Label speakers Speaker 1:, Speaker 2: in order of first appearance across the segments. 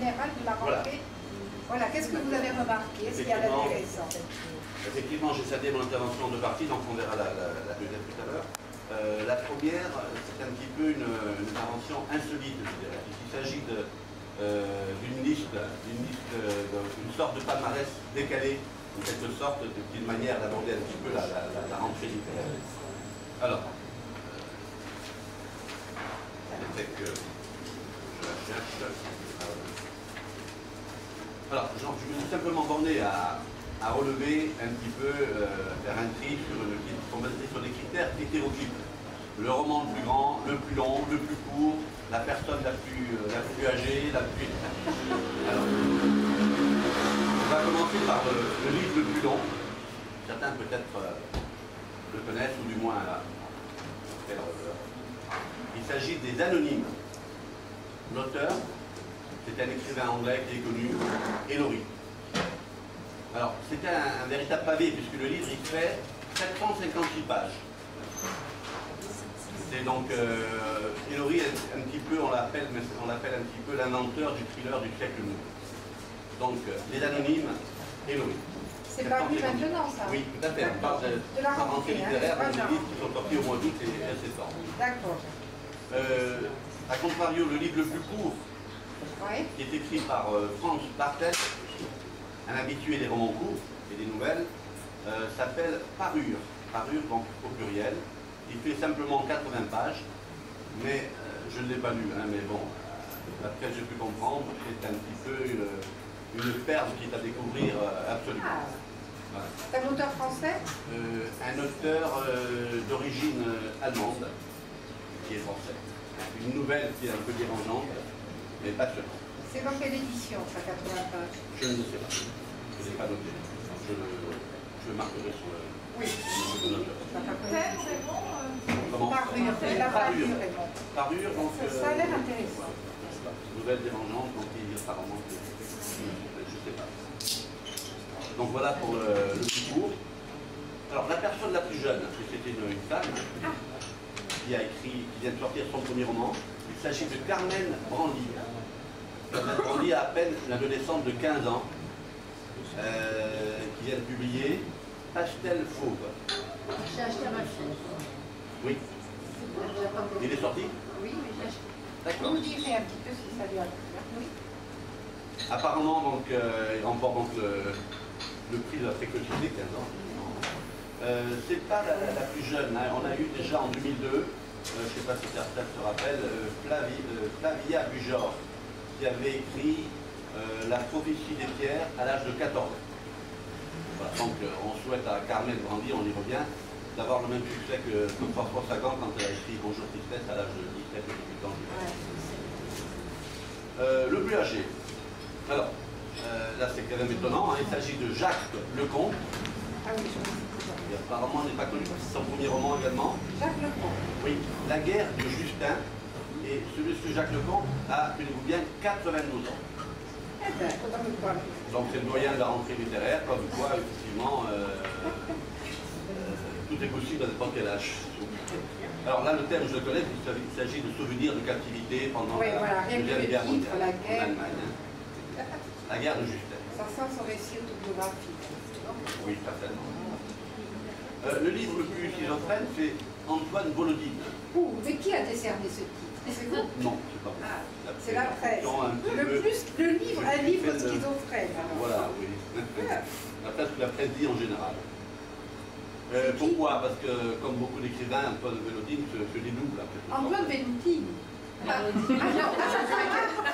Speaker 1: général de la rentrée. Voilà, qu'est-ce que vous avez remarqué? Est-ce qu'il y a d'intéressant?
Speaker 2: Effectivement, j'ai cédé mon intervention de partie, donc on verra la deuxième tout à l'heure. La première, c'est un petit peu une intervention insolite, je dirais. Il s'agit d'une liste, d'une sorte de palmarès décalé, en quelque sorte, d'une manière d'aborder un petit peu la rentrée littéraire. Alors, peut-être que je la cherche. Alors, je me suis simplement borné à relever un petit peu, faire un tri sur des critères hétéroclites. Le roman le plus grand, le plus long, le plus court, la personne la plus âgée, la plus... Alors, on va commencer par le livre le plus long. Certains peut-être le connaissent, ou du moins il s'agit des Anonymes. L'auteur, c'est un écrivain anglais qui est connu, Ellory. Alors, c'était un véritable pavé, puisque le livre, il fait 756 pages. C'est donc, Ellory, un petit peu, on l'appelle un petit peu l'inventeur du thriller du siècle nouveau. Donc, les Anonymes, Ellory.
Speaker 1: C'est pas vu maintenant, ça?
Speaker 2: Oui, tout à fait. On parle de la rentrée littéraire, des livres qui sont sortis au mois d'août et récents.
Speaker 1: D'accord.
Speaker 2: A contrario, le livre le plus court, qui est écrit par Franz Bartel, un habitué des romans courts et des nouvelles, s'appelle Parure. Parure, donc au pluriel. Il fait simplement 80 pages, mais je ne l'ai pas lu, hein, mais bon, d'après ce que j'ai pu comprendre, c'est un petit peu une perle qui est à découvrir absolument. Voilà.
Speaker 1: C'est un auteur français?
Speaker 2: Un auteur d'origine allemande, qui est français. Une nouvelle qui est un peu dérangeante, mais passionnante.
Speaker 1: C'est dans quelle édition, ça, 80 pages?
Speaker 2: Je ne sais pas. Je ne l'ai pas noté. Je le marquerai sur le...
Speaker 1: Oui.
Speaker 2: Comment?
Speaker 1: Parure, la parure.
Speaker 2: Parure, donc...
Speaker 1: Ça a l'air intéressant.
Speaker 2: Nouvelle dérangeante, donc il y a apparemment... Je ne sais pas. Donc voilà pour le plus court. Alors la personne la plus jeune, parce que c'était une femme, qui vient de sortir son premier roman. Il s'agit de Carmen Brandy. Carmen Brandy a à peine une adolescente de 15 ans, qui vient de publier Pastel Fauve.
Speaker 1: J'ai acheté à ma fille.
Speaker 2: Oui. Il est sorti?
Speaker 1: Oui, mais j'ai acheté.
Speaker 2: D'accord.
Speaker 1: Vous direz un petit peu si ça lui a plu. Oui.
Speaker 2: Apparemment, donc, il remporte donc le prix de la précocité, 15 ans. C'est pas la plus jeune, hein. On a eu déjà en 2002, je ne sais pas si certains se rappellent, Flavia Bujor, qui avait écrit La prophétie des pierres à l'âge de 14 ans. Voilà, donc on souhaite à Carmen Brandy, on y revient, d'avoir le même succès que François Sagan quand elle a écrit Bonjour Tristesse à l'âge de 17 ou 18 ans. Le plus âgé. Alors, là c'est quand même étonnant, hein. Il s'agit de Jacques Lecomte.
Speaker 1: Ah oui,
Speaker 2: Qui apparemment n'est pas connu parce que c'est son premier roman également.
Speaker 1: Jacques Lecomte.
Speaker 2: Oui, La guerre de Justin. Et ce monsieur Jacques Lecomte a, tenez-vous bien, 92 ans.
Speaker 1: Eh bien,
Speaker 2: donc c'est le doyen de la rentrée littéraire, comme quoi, effectivement, tout est possible à n'importe quel âge. Alors là, le thème, je le connais, il s'agit de souvenirs de captivité pendant la Deuxième Guerre mondiale en Allemagne. La guerre de Justin.
Speaker 1: Ça sent son récit autobiographique.
Speaker 2: Oui, certainement. Le livre le plus schizophrène, c'est Antoine Volodine.
Speaker 1: Ouh, mais qui a décerné ce titre? C'est vous?
Speaker 2: Non, c'est pas moi.
Speaker 1: C'est la presse. Le livre, un livre schizophrène.
Speaker 2: Voilà, oui. Après, ce que la presse dit en général. Pourquoi? Parce que, comme beaucoup d'écrivains, Antoine Volodine se dédouble.
Speaker 1: Antoine Volodine. Ah non, vous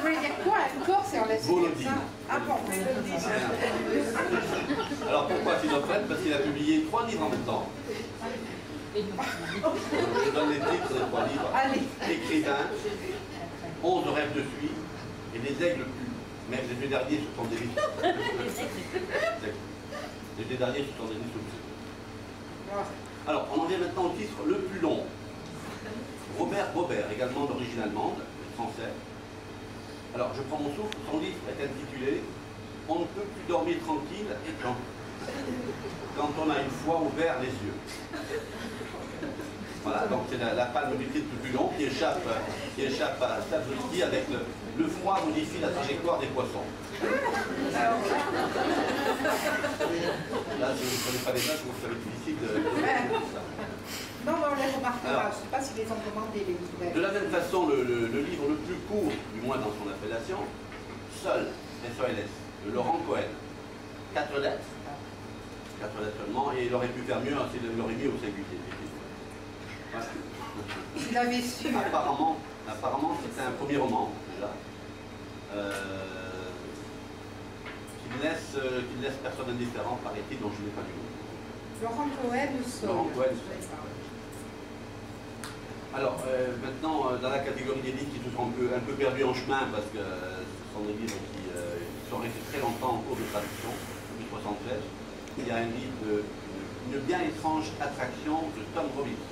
Speaker 1: voulez dire quoi? Encore, c'est en laisse
Speaker 2: Volodine.
Speaker 1: Ah bon, Volodine.
Speaker 2: Alors pourquoi schizophrène? Parce qu'il a publié 3 livres en même temps. Je donne les titres des 3 livres.
Speaker 1: Allez.
Speaker 2: Écrivain, 11 rêves de suie et Les aigles plus. Mais les 2 derniers, ce sont des livres. Les 2 derniers, ce sont des livres. Alors, on en vient maintenant au titre le plus long. Robert Bobert, également d'origine allemande, français. Alors, je prends mon souffle, son livre est intitulé « On ne peut plus dormir tranquille et quand on a une fois ouvert les yeux ». Voilà, donc c'est la palme du titre le plus long qui échappe à Sapkowski avec Le froid modifie la trajectoire des poissons. Là, si vous ne prenez pas les dates, vous savez difficile de...
Speaker 1: Non, mais on les remarquera. Je ne sais pas si les ont commandés, les livres.
Speaker 2: De la même façon, le livre le plus court, du moins dans son appellation, Seul, S-O-L-S, de Laurent Cohen. 4 lettres. 4 lettres seulement, et il aurait pu faire mieux, hein, s'il l'aurait mis au singulier. Voilà.
Speaker 1: Il avait su.
Speaker 2: Apparemment c'était un premier roman, déjà. Qui ne laisse personne indifférent, paraît-il, dont je n'ai pas du nom.
Speaker 1: Laurent Cohen, Seul.
Speaker 2: Laurent Cohen, Seul. Alors, maintenant, dans la catégorie des livres qui se sont un peu perdus en chemin, parce que ce sont des livres qui sont restés très longtemps en cours de traduction, depuis 1976, il y a un livre Une bien étrange attraction de Tom Robbins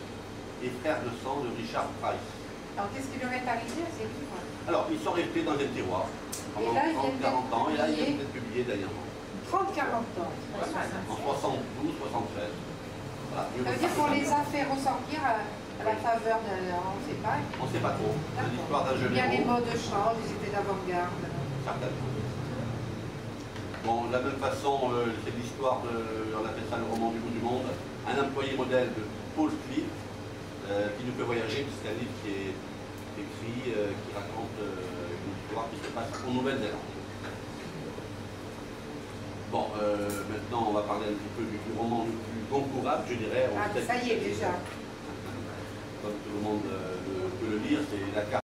Speaker 2: et Frères de sang de Richard Price.
Speaker 1: Alors, qu'est-ce qui leur est arrivé à ces livres?
Speaker 2: Alors, ils sont restés dans un tiroir pendant 30-40 ans, et là, ils viennent d'être publiés dernièrement.
Speaker 1: 30-40 ans.
Speaker 2: En 72, 73. Voilà.
Speaker 1: Ça veut dire qu'on les a fait ressortir à la faveur de... On ne sait pas.
Speaker 2: On ne sait pas trop. C'est l'histoire d'un jeune
Speaker 1: Bien les
Speaker 2: héros.
Speaker 1: modes changent, ils étaient d'avant-garde.
Speaker 2: Certainement. Bon, de la même façon, c'est l'histoire de, on appelle ça le roman du bout du monde, un employé modèle de Paul Cliff, qui nous fait voyager, c'est un livre qui est écrit, qui raconte une histoire qui se passe en Nouvelle-Zélande. Bon, maintenant on va parler un petit peu du roman le plus concourable, je dirais.
Speaker 1: Ah, ça y est déjà.
Speaker 2: Comme tout le monde peut le lire, c'est La carte.